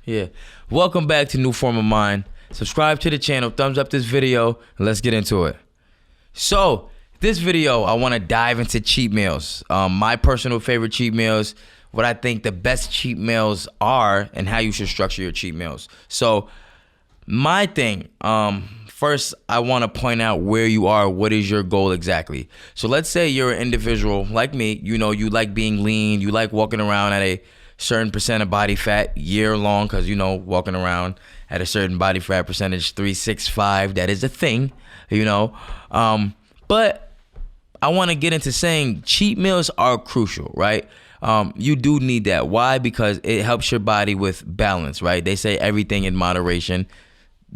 Yeah. Welcome back to New Form of Mind. Subscribe to the channel, thumbs up this video, and let's get into it. So, this video, I want to dive into cheat meals. My personal favorite cheat meals, what I think the best cheat meals are, and how you should structure your cheat meals. So, my thing, first, I want to point out where you are. What is your goal exactly? So, let's say you're an individual like me. You know, you like being lean. You like walking around at a certain percent of body fat year long, because you know, walking around at a certain body fat percentage, 365, that is a thing, you know. But I want to get into saying cheat meals are crucial, right? You do need that. Why? Because it helps your body with balance, right? They say everything in moderation.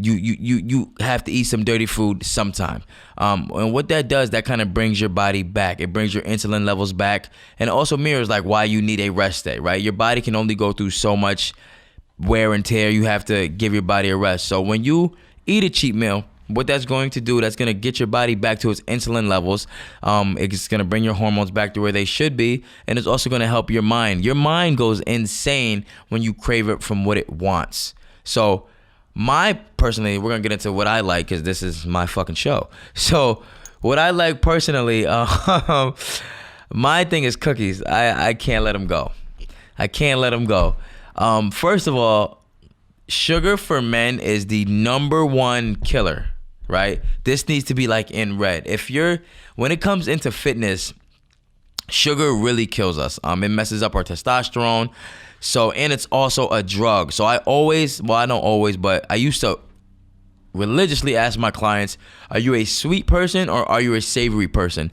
You have to eat some dirty food sometime. And what that does, that kind of brings your body back. It brings your insulin levels back, and also mirrors like why you need a rest day, right? Your body can only go through so much wear and tear. You have to give your body a rest. So when you eat a cheat meal, what that's going to do, that's going to get your body back to its insulin levels. It's going to bring your hormones back to where they should be, and it's also going to help your mind. Your mind goes insane when you crave it from what it wants. So personally, we're gonna get into what I like, because this is my fucking show. So what I like personally, my thing is cookies. I can't let them go. I can't let them go. First of all, sugar for men is the #1 killer, right? This needs to be like in red. When it comes into fitness, sugar really kills us. It messes up our testosterone. So, and it's also a drug. So I don't always, but I used to religiously ask my clients, are you a sweet person or are you a savory person?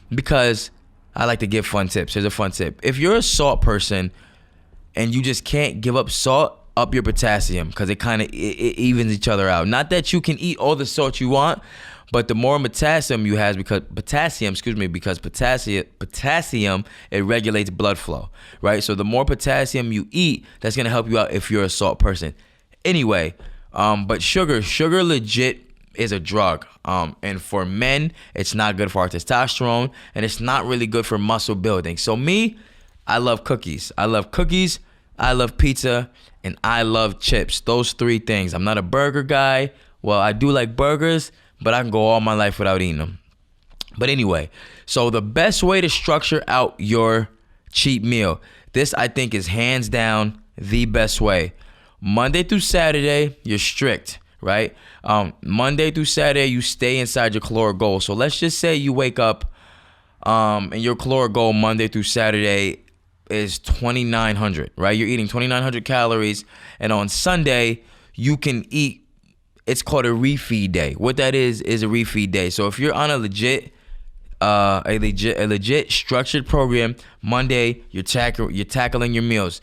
Because I like to give fun tips. Here's a fun tip. If you're a salt person and you just can't give up salt, up your potassium, because it kind of it evens each other out. Not that you can eat all the salt you want, but the more potassium you have, because potassium, it regulates blood flow, right? So the more potassium you eat, that's gonna help you out if you're a salt person. Anyway, but sugar legit is a drug. And for men, it's not good for our testosterone, and it's not really good for muscle building. So me, I love cookies. I love pizza, and I love chips. Those three things. I'm not a burger guy. Well, I do like burgers, but I can go all my life without eating them. But anyway, so the best way to structure out your cheat meal, this I think is hands down the best way. Monday through Saturday, you're strict, right? Monday through Saturday, you stay inside your caloric goal. So let's just say you wake up and your caloric goal Monday through Saturday is 2,900, right? You're eating 2,900 calories, and on Sunday, you can eat. It's called a refeed day. What that is a refeed day. So if you're on a legit structured program, Monday you're tackling your meals.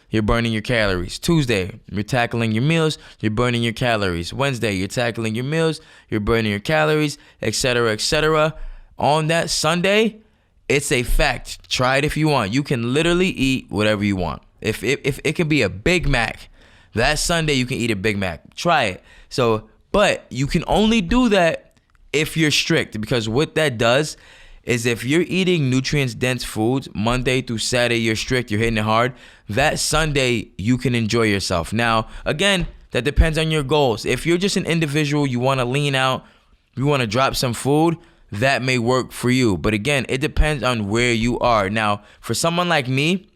You're burning your calories. Tuesday you're tackling your meals. You're burning your calories. Wednesday you're tackling your meals. You're burning your calories, etc., etc. On that Sunday, it's a fact. Try it if you want. You can literally eat whatever you want. If it can be a Big Mac. That Sunday, you can eat a Big Mac. Try it. So, but you can only do that if you're strict, because what that does is if you're eating nutrients-dense foods, Monday through Saturday, you're strict, you're hitting it hard. That Sunday, you can enjoy yourself. Now, again, that depends on your goals. If you're just an individual, you want to lean out, you want to drop some food, that may work for you. But again, it depends on where you are. Now, for someone like me,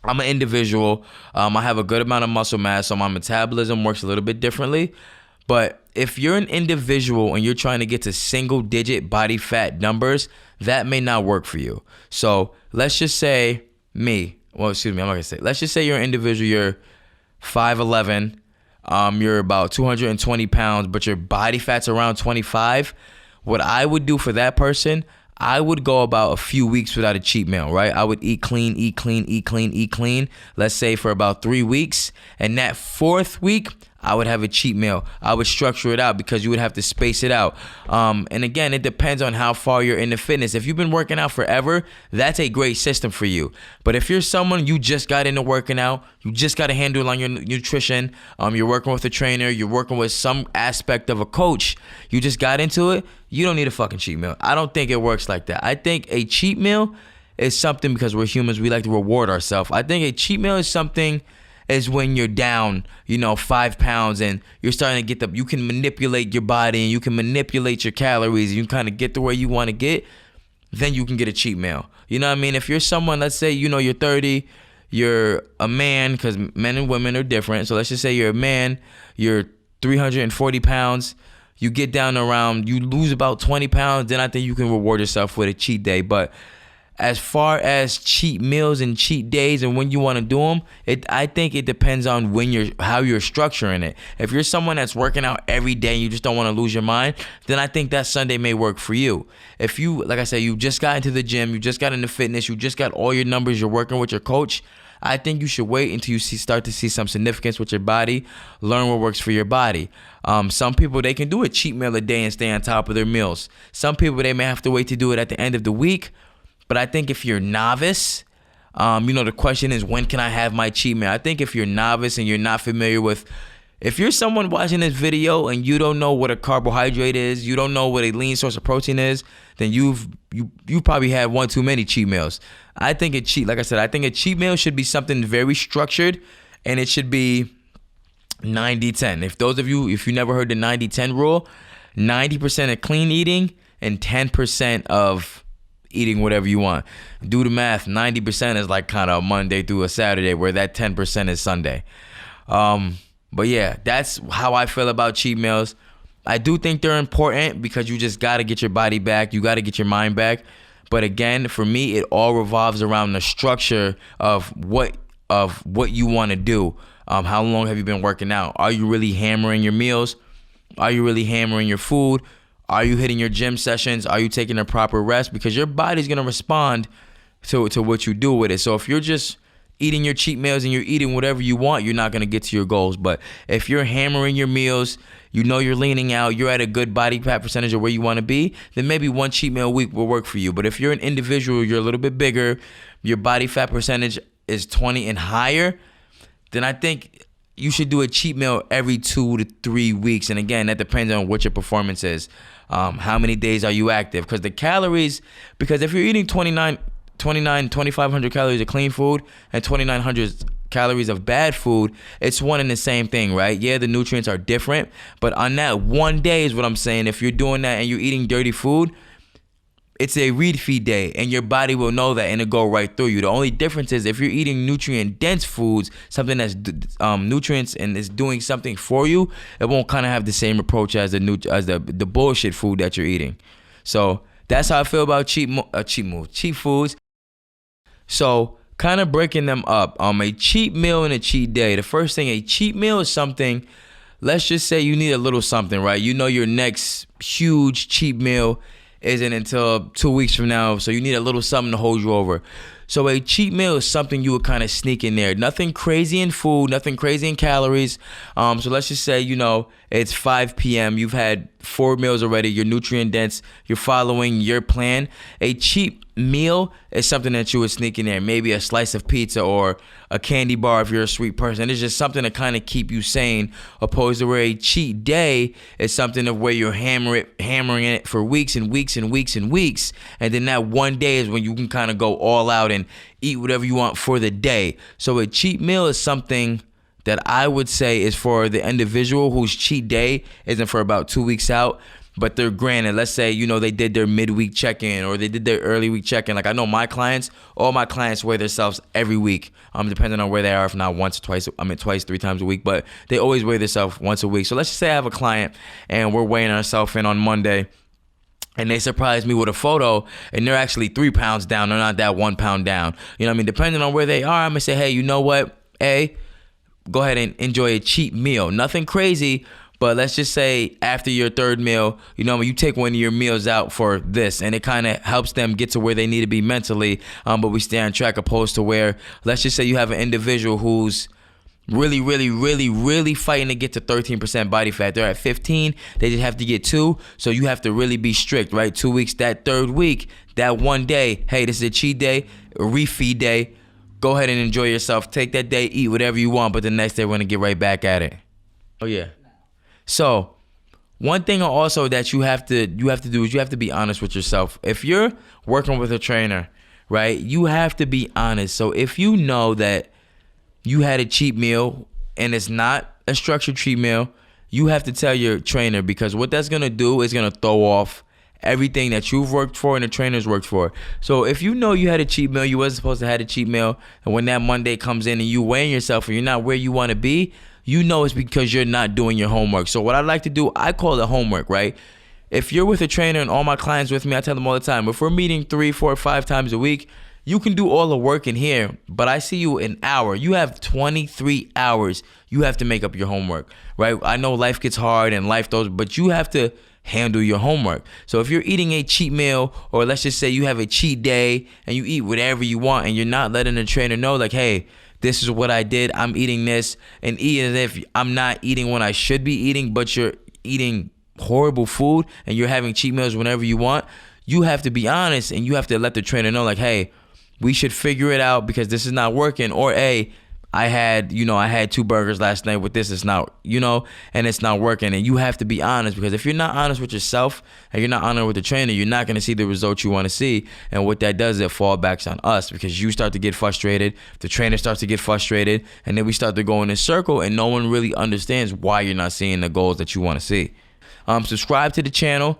I'm an individual. I have a good amount of muscle mass, so my metabolism works a little bit differently. But if you're an individual and you're trying to get to single-digit body fat numbers, that may not work for you. So let's just say let's just say you're an individual, you're 5'11", you're about 220 pounds, but your body fat's around 25. What I would do for that person, I would go about a few weeks without a cheat meal, right? I would eat clean. Let's say for about 3 weeks. And that 4th week, I would have a cheat meal. I would structure it out because you would have to space it out. And again, it depends on how far you're into fitness. If you've been working out forever, that's a great system for you. But if you're someone, you just got into working out, you just got a handle on your nutrition, you're working with a trainer, you're working with some aspect of a coach, you just got into it, you don't need a fucking cheat meal. I don't think it works like that. I think a cheat meal is something, because we're humans, we like to reward ourselves. I think a cheat meal is something, is when you're down, 5 pounds, and you're starting to get you can manipulate your body and you can manipulate your calories and you kind of get to where you want to get. Then you can get a cheat meal. You know what I mean? If you're someone, let's say, you're 30, you're a man, because men and women are different. So let's just say you're a man, you're 340 pounds, you get down around, you lose about 20 pounds, then I think you can reward yourself with a cheat day. But as far as cheat meals and cheat days and when you want to do them, I think it depends on how you're structuring it. If you're someone that's working out every day and you just don't want to lose your mind, then I think that Sunday may work for you. If you, like I said, you just got into the gym, you just got into fitness, you just got all your numbers, you're working with your coach, I think you should wait until you start to see some significance with your body, learn what works for your body. Some people, they can do a cheat meal a day and stay on top of their meals. Some people, they may have to wait to do it at the end of the week. But I think if you're novice, the question is, when can I have my cheat meal? I think if you're novice and you're not familiar with, if you're someone watching this video and you don't know what a carbohydrate is, you don't know what a lean source of protein is, then you probably had one too many cheat meals. I think I think a cheat meal should be something very structured, and it should be 90-10. If you never heard the 90-10 rule, 90% of clean eating and 10% of eating whatever you want. Do the math. 90% is like kind of Monday through a Saturday, where that 10% is Sunday. But yeah, that's how I feel about cheat meals. I do think they're important because you just got to get your body back. You got to get your mind back. But again, for me, it all revolves around the structure of what you want to do. How long have you been working out? Are you really hammering your meals? Are you really hammering your food? Are you hitting your gym sessions? Are you taking a proper rest? Because your body's going to respond to what you do with it. So if you're just eating your cheat meals and you're eating whatever you want, you're not going to get to your goals. But if you're hammering your meals, you're leaning out, you're at a good body fat percentage of where you want to be, then maybe one cheat meal a week will work for you. But if you're an individual, you're a little bit bigger, your body fat percentage is 20 and higher, then I think you should do a cheat meal every 2 to 3 weeks. And again, that depends on what your performance is. How many days are you active? Because the calories, because if you're eating 2,500 calories of clean food and 2,900 calories of bad food, it's one and the same thing, right? Yeah, the nutrients are different, but on that one day is what I'm saying. If you're doing that and you're eating dirty food, it's a refeed day, and your body will know that, and it'll go right through you. The only difference is if you're eating nutrient-dense foods, something that's nutrients and is doing something for you, it won't kind of have the same approach as the bullshit food that you're eating. So that's how I feel about cheap foods. So kind of breaking them up. A cheat meal and a cheat day. The first thing, a cheat meal is something. Let's just say you need a little something, right? Your next huge cheat meal isn't until 2 weeks from now, so you need a little something to hold you over. So a cheat meal is something you would kind of sneak in there. Nothing crazy in food, nothing crazy in calories. So let's just say, it's 5 p.m. You've had 4 meals already. You're nutrient dense. You're following your plan. A cheat meal is something that you would sneak in there. Maybe a slice of pizza or a candy bar if you're a sweet person. It's just something to kind of keep you sane, opposed to where a cheat day is something of where you're hammering it for weeks and weeks and weeks and weeks. And then that one day is when you can kind of go all out and eat whatever you want for the day. So a cheat meal is something that I would say is for the individual whose cheat day isn't for about 2 weeks out, but they're granted, let's say, they did their midweek check-in or they did their early week check-in. Like I know all my clients weigh themselves every week, depending on where they are, if not once or twice, twice, 3 times a week, but they always weigh themselves once a week. So let's just say I have a client and we're weighing ourselves in on Monday, and they surprise me with a photo and they're actually 3 pounds down. They're not that 1 pound down. Depending on where they are, I'm gonna say, hey, you know what? Go ahead and enjoy a cheat meal. Nothing crazy, but let's just say after your third meal, you take one of your meals out for this, and it kind of helps them get to where they need to be mentally, but we stay on track, opposed to where, let's just say you have an individual who's really, really, really, really fighting to get to 13% body fat. They're at 15, they just have to get 2, so you have to really be strict, right? 2 weeks, that third week, that one day, hey, this is a cheat day, a refeed day. Go ahead and enjoy yourself. Take that day, eat whatever you want, but the next day we're gonna get right back at it. Oh yeah. So one thing also that you have to do is you have to be honest with yourself. If you're working with a trainer, right, you have to be honest. So if you know that you had a cheat meal and it's not a structured cheat meal, you have to tell your trainer, because what that's going to do is going to throw off everything that you've worked for and the trainer's worked for. So if you know you had a cheat meal, you wasn't supposed to have a cheat meal, and when that Monday comes in and you weighing yourself and you're not where you want to be, you know it's because you're not doing your homework. So what I like to do, I call it homework, right? If you're with a trainer, and all my clients with me, I tell them all the time, if we're meeting 3, 4, 5 times a week, you can do all the work in here, but I see you an hour. You have 23 hours. You have to make up your homework, right? I know life gets hard and life throws, but you have to handle your homework. So if you're eating a cheat meal, or let's just say you have a cheat day and you eat whatever you want, and you're not letting the trainer know, like, hey, this is what I did, I'm eating this, and eating as if I'm not eating when I should be eating, but you're eating horrible food and you're having cheat meals whenever you want, you have to be honest and you have to let the trainer know, like, hey, we should figure it out because this is not working. Or, hey, I had 2 burgers last night with this, it's not, and it's not working. And you have to be honest, because if you're not honest with yourself and you're not honest with the trainer, you're not going to see the results you want to see. And what that does is it fall backs on us, because you start to get frustrated, the trainer starts to get frustrated, and then we start to go in a circle and no one really understands why you're not seeing the goals that you want to see. Subscribe to the channel,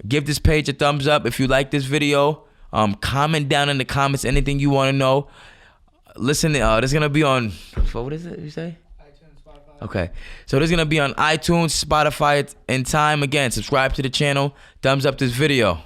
give this page a thumbs up if you like this video. Comment down in the comments anything you want to know. Listen, this is gonna be on, what is it you say? iTunes, Spotify. Okay, so this is gonna be on iTunes, Spotify, in time. Again, subscribe to the channel, thumbs up this video.